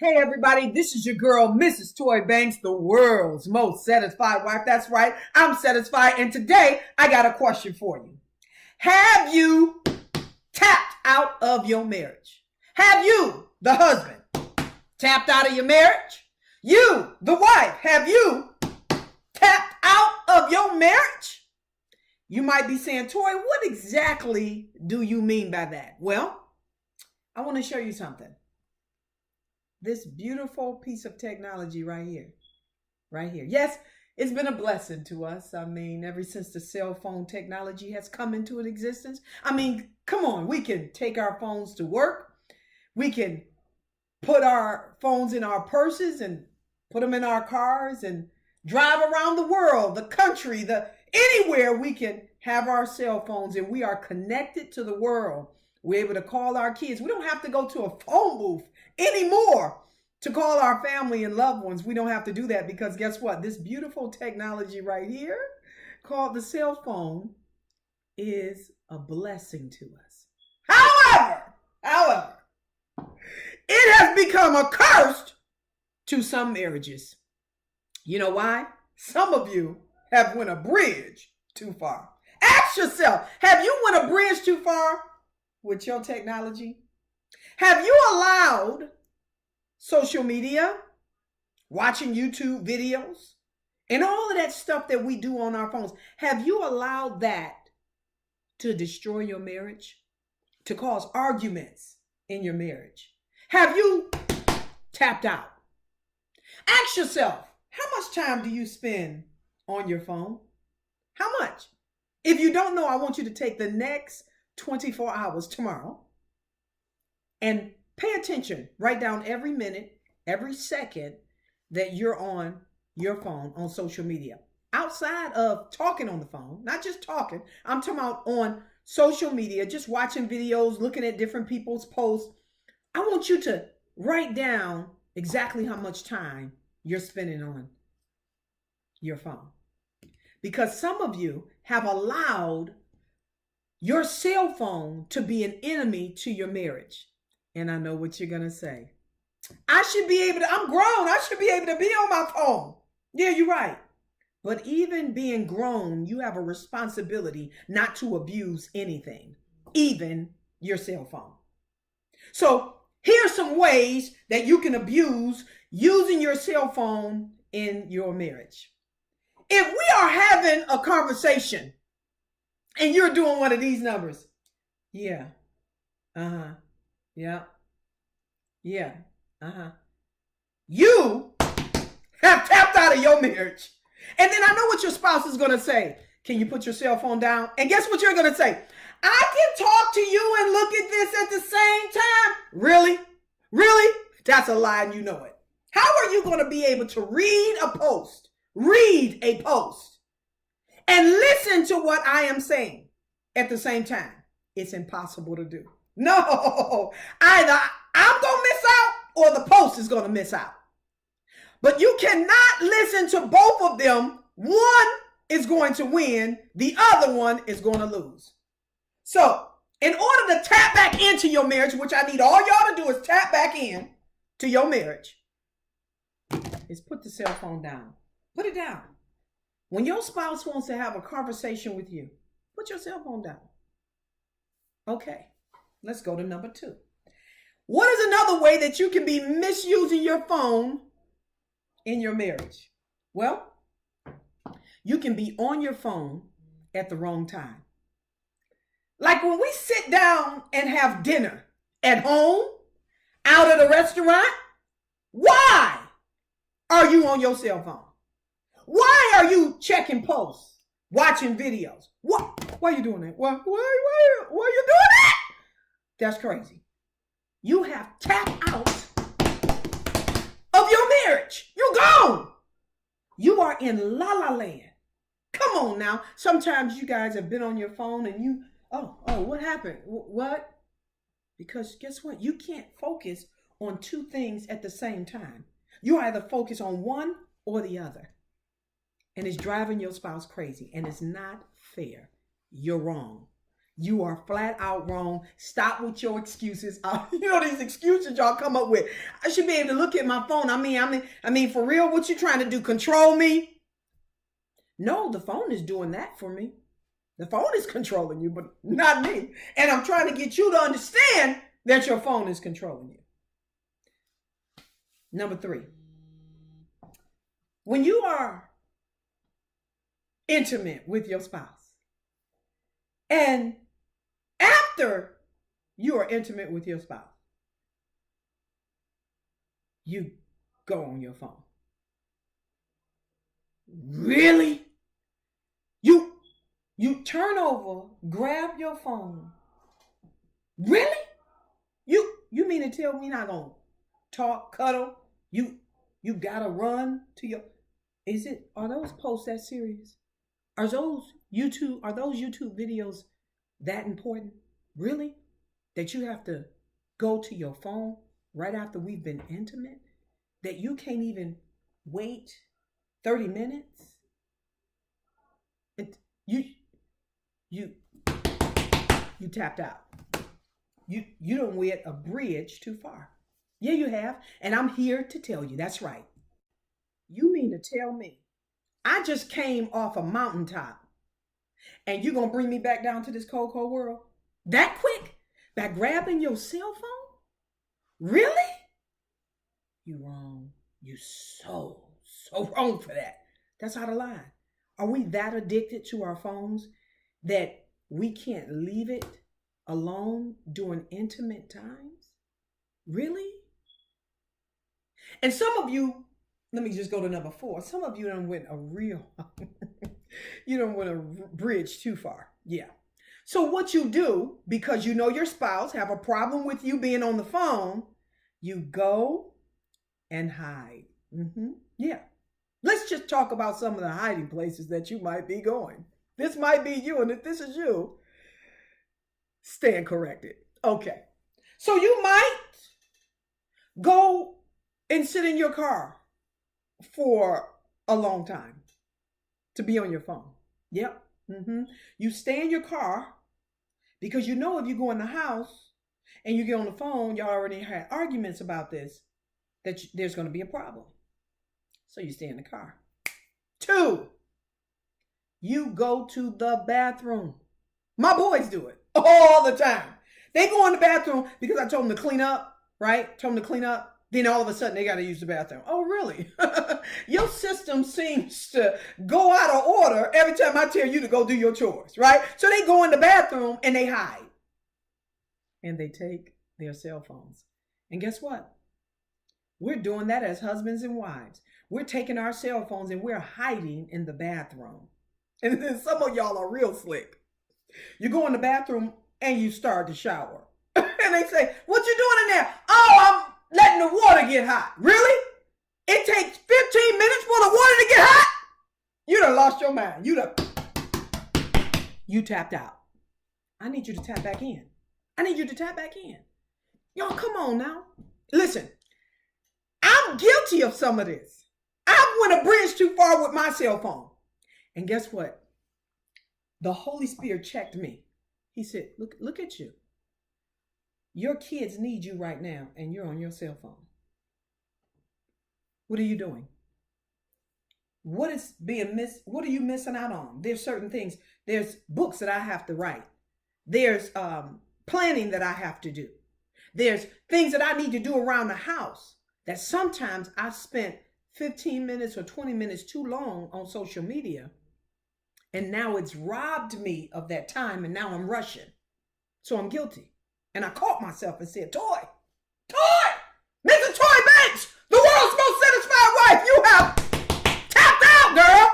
Hey everybody, this is your girl, Mrs. Toy Banks, the world's most satisfied wife. That's right, I'm satisfied. And today I got a question for you. Have you tapped out of your marriage? Have you, the husband, tapped out of your marriage? You, the wife, have you tapped out of your marriage? You might be saying, Toy, what exactly do you mean by that? Well, I want to show you something. This beautiful piece of technology right here. Yes, it's been a blessing to us. I mean, ever since the cell phone technology has come into existence. I mean, come on, we can take our phones to work. We can put our phones in our purses and put them in our cars and drive around the world, the country, anywhere we can have our cell phones, and we are connected to the world. We're able to call our kids. We don't have to go to a phone booth anymore to call our family and loved ones. We don't have to do that because guess what? This beautiful technology right here called the cell phone is a blessing to us. However, it has become a curse to some marriages. You know why? Some of you have went a bridge too far. Ask yourself, have you went a bridge too far with your technology? Have you allowed social media, watching YouTube videos, and all of that stuff that we do on our phones, have you allowed that to destroy your marriage, to cause arguments in your marriage? Have you tapped out? Ask yourself, how much time do you spend on your phone? How much? If you don't know, I want you to take the next 24 hours tomorrow and pay attention. Write down every minute, every second that you're on your phone on social media. Outside of talking on the phone, not just talking, I'm talking about on social media, just watching videos, looking at different people's posts. I want you to write down exactly how much time you're spending on your phone. Because some of you have allowed your cell phone to be an enemy to your marriage. And I know what you're going to say. I'm grown. I should be able to be on my phone. Yeah, you're right. But even being grown, you have a responsibility not to abuse anything, even your cell phone. So here's some ways that you can abuse using your cell phone in your marriage. If we are having a conversation and you're doing one of these numbers, yeah, yeah, you have tapped out of your marriage. And then I know what your spouse is going to say. Can you put your cell phone down? And guess what you're going to say? I can talk to you and look at this at the same time. Really? Really? That's a lie and you know it. How are you going to be able to read a post and listen to what I am saying at the same time? It's impossible to do. No, either I'm going to miss out or the post is going to miss out. But you cannot listen to both of them. One is going to win. The other one is going to lose. So in order to tap back into your marriage, which I need all y'all to do is tap back in to your marriage, is put the cell phone down. Put it down. When your spouse wants to have a conversation with you, put your cell phone down. Okay, let's go to number 2. What is another way that you can be misusing your phone in your marriage? Well, you can be on your phone at the wrong time. Like when we sit down and have dinner at home, out at a restaurant, why are you on your cell phone? Why are you checking posts, watching videos? What? Why are you doing that? Why are you doing that? That's crazy. You have tapped out of your marriage. You're gone. You are in la la land. Come on now. Sometimes you guys have been on your phone and what happened? What? Because guess what? You can't focus on two things at the same time. You either focus on one or the other. And it's driving your spouse crazy. And it's not fair. You're wrong. You are flat out wrong. Stop with your excuses. You know these excuses y'all come up with. I should be able to look at my phone. I mean, for real, what you trying to do? Control me? No, the phone is doing that for me. The phone is controlling you, but not me. And I'm trying to get you to understand that your phone is controlling you. Number 3, when you are intimate with your spouse, and after you are intimate with your spouse, you go on your phone. Really? You turn over, grab your phone. Really? You mean to tell me not gonna talk, cuddle? You gotta run to your, are those posts that serious? Are those YouTube videos that important? Really? That you have to go to your phone right after we've been intimate? That you can't even wait 30 minutes? You tapped out. You don't went a bridge too far. Yeah, you have. And I'm here to tell you, that's right. You mean to tell me I just came off a mountaintop and you're going to bring me back down to this cold, cold world? That quick? By grabbing your cell phone? Really? You wrong. You so wrong for that. That's out of line. Are we that addicted to our phones that we can't leave it alone during intimate times? Really? And some of you, let me just go to number 4. Some of you done went you done went a bridge too far. Yeah. So what you do, because you know your spouse have a problem with you being on the phone, you go and hide. Yeah. Let's just talk about some of the hiding places that you might be going. This might be you, and if this is you, stand corrected. Okay. So you might go and sit in your car for a long time to be on your phone. Yep. You stay in your car because you know if you go in the house and you get on the phone, y'all already had arguments about this, that there's going to be a problem. So you stay in the car. 2, you go to the bathroom. My boys do it all the time. They go in the bathroom because I told them to clean up, right? Told them to clean up. Then all of a sudden they got to use the bathroom. Oh, really? Your system seems to go out of order every time I tell you to go do your chores, right? So they go in the bathroom and they hide. And they take their cell phones. And guess what? We're doing that as husbands and wives. We're taking our cell phones and we're hiding in the bathroom. And then some of y'all are real slick. You go in the bathroom and you start to shower. And they say, what you doing in there? Oh, I'm letting the water get hot. Really? It takes 15 minutes for the water to get hot? You done lost your mind. You tapped out. I need you to tap back in. Y'all, come on now. Listen, I'm guilty of some of this. I went a bridge too far with my cell phone. And guess what? The Holy Spirit checked me. He said, look at you. Your kids need you right now, and you're on your cell phone. What are you doing? What are you missing out on? There's certain things. There's books that I have to write. There's planning that I have to do. There's things that I need to do around the house that sometimes I've spent 15 minutes or 20 minutes too long on social media. And now it's robbed me of that time, and now I'm rushing. So I'm guilty. And I caught myself and said, Toy, Mrs. Toy Banks, the world's most satisfied wife, you have tapped out, girl.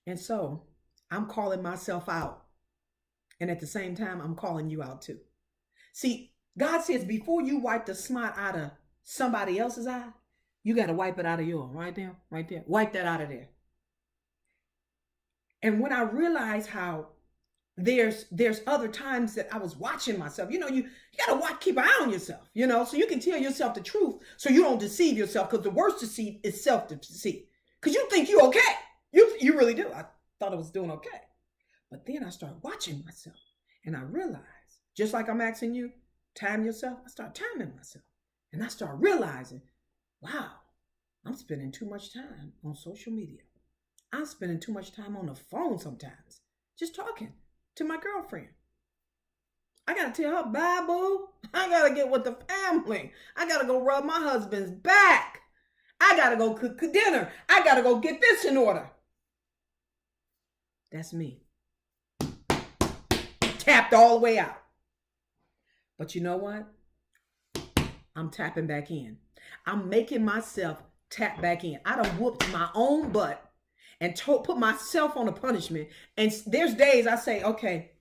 And so I'm calling myself out. And at the same time, I'm calling you out too. See, God says before you wipe the snot out of somebody else's eye, you got to wipe it out of yours. Right there. Wipe that out of there. And when I realized how there's other times that I was watching myself, you got to keep an eye on yourself, so you can tell yourself the truth so you don't deceive yourself, because the worst deceit is self-deceit. Because you think you're okay. You really do. I thought I was doing okay. But then I started watching myself. And I realized, just like I'm asking you, time yourself, I start timing myself. And I start realizing, wow, I'm spending too much time on social media. I'm spending too much time on the phone sometimes, just talking to my girlfriend. I gotta tell her, bye, boo. I gotta get with the family. I gotta go rub my husband's back. I gotta go cook dinner. I gotta go get this in order. That's me. Tapped all the way out. But you know what? I'm tapping back in. I'm making myself tap back in. I done whooped my own butt and put myself on a punishment. And there's days I say, okay,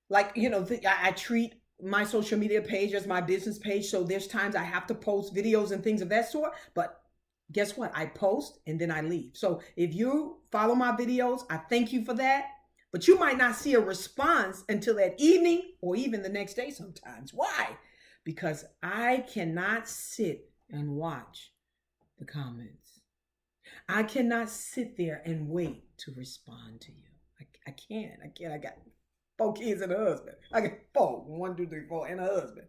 like, I treat my social media page as my business page. So there's times I have to post videos and things of that sort. But guess what? I post and then I leave. So if you follow my videos, I thank you for that. But you might not see a response until that evening or even the next day sometimes. Why? Because I cannot sit and watch the comments. I cannot sit there and wait to respond to you. I can't. I got 4 kids and a husband. I got 4. 1, 2, 3, 4, and a husband.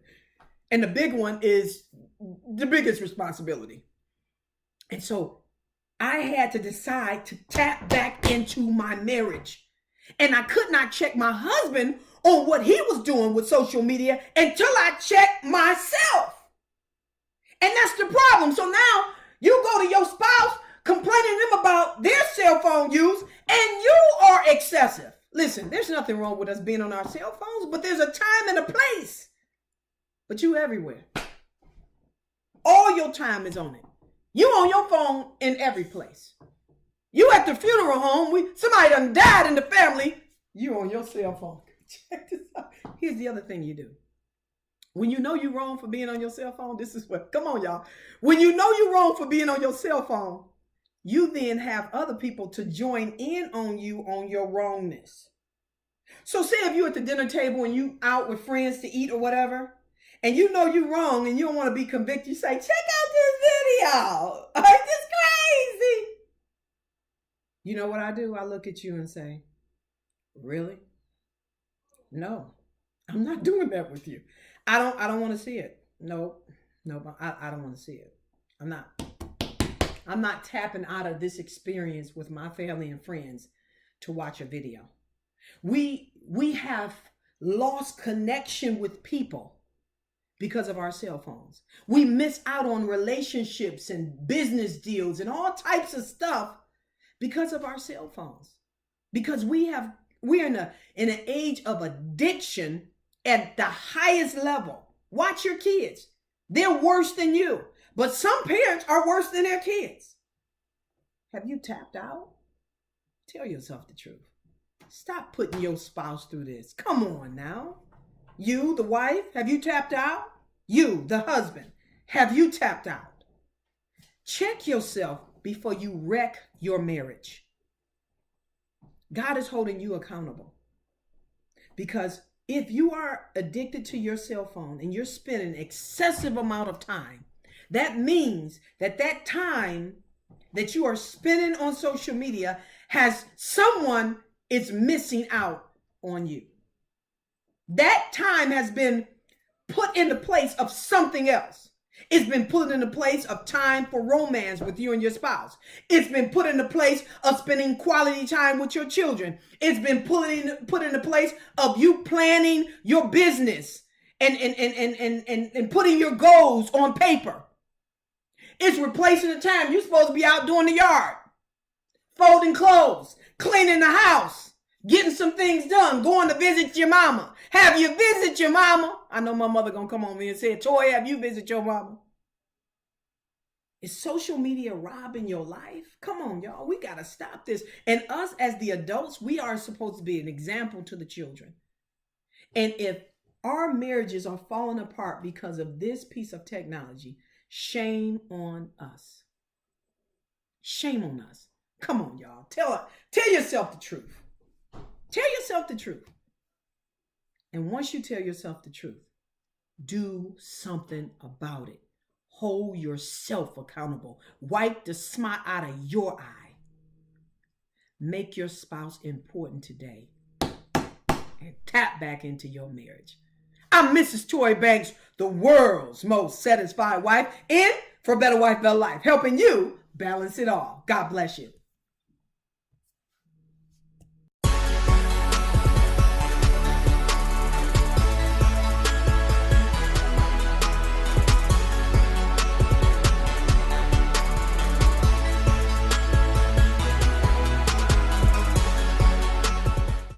And the big one is the biggest responsibility. And so I had to decide to tap back into my marriage. And I could not check my husband on what he was doing with social media until I checked myself. And that's the problem. So now you go to your spouse complaining to them about their cell phone use, and you are excessive. Listen, there's nothing wrong with us being on our cell phones, but there's a time and a place. But you everywhere. All your time is on it. You on your phone in every place. You at the funeral home, somebody done died in the family, you on your cell phone. Check this out. Here's the other thing you do. When you know you're wrong for being on your cell phone, come on, y'all. When you know you're wrong for being on your cell phone, you then have other people to join in on you on your wrongness. So say if you're at the dinner table and you out with friends to eat or whatever, and you know you're wrong and you don't want to be convicted, you say, check out this video. Ain't this crazy? You know what I do? I look at you and say, really? No, I'm not doing that with you. I don't want to see it. No, I don't want to see it. I'm not tapping out of this experience with my family and friends to watch a video. We have lost connection with people because of our cell phones. We miss out on relationships and business deals and all types of stuff because of our cell phones. Because we're in an age of addiction at the highest level. Watch your kids. They're worse than you. But some parents are worse than their kids. Have you tapped out? Tell yourself the truth. Stop putting your spouse through this. Come on now. You, the wife, have you tapped out? You, the husband, have you tapped out? Check yourself before you wreck your marriage. God is holding you accountable. Because if you are addicted to your cell phone and you're spending excessive amount of time, that means that time that you are spending on social media has someone is missing out on you. That time has been put in the place of something else. It's been put in the place of time for romance with you and your spouse. It's been put in the place of spending quality time with your children. It's been put in the place of you planning your business and putting your goals on paper. It's replacing the time you're supposed to be out doing the yard, folding clothes, cleaning the house, getting some things done, going to visit your mama. Have you visited your mama? I know my mother gonna come on me and say, Toy, have you visited your mama? Is social media robbing your life? Come on, y'all. We gotta stop this. And us as the adults, we are supposed to be an example to the children. And if our marriages are falling apart because of this piece of technology, shame on us. Shame on us. Come on, y'all. Tell yourself the truth. Tell yourself the truth. And once you tell yourself the truth, do something about it. Hold yourself accountable. Wipe the smut out of your eye. Make your spouse important today. and tap back into your marriage. I'm Mrs. Toy Banks, the world's most satisfied wife, in For Better Wife, Better Life, helping you balance it all. God bless you.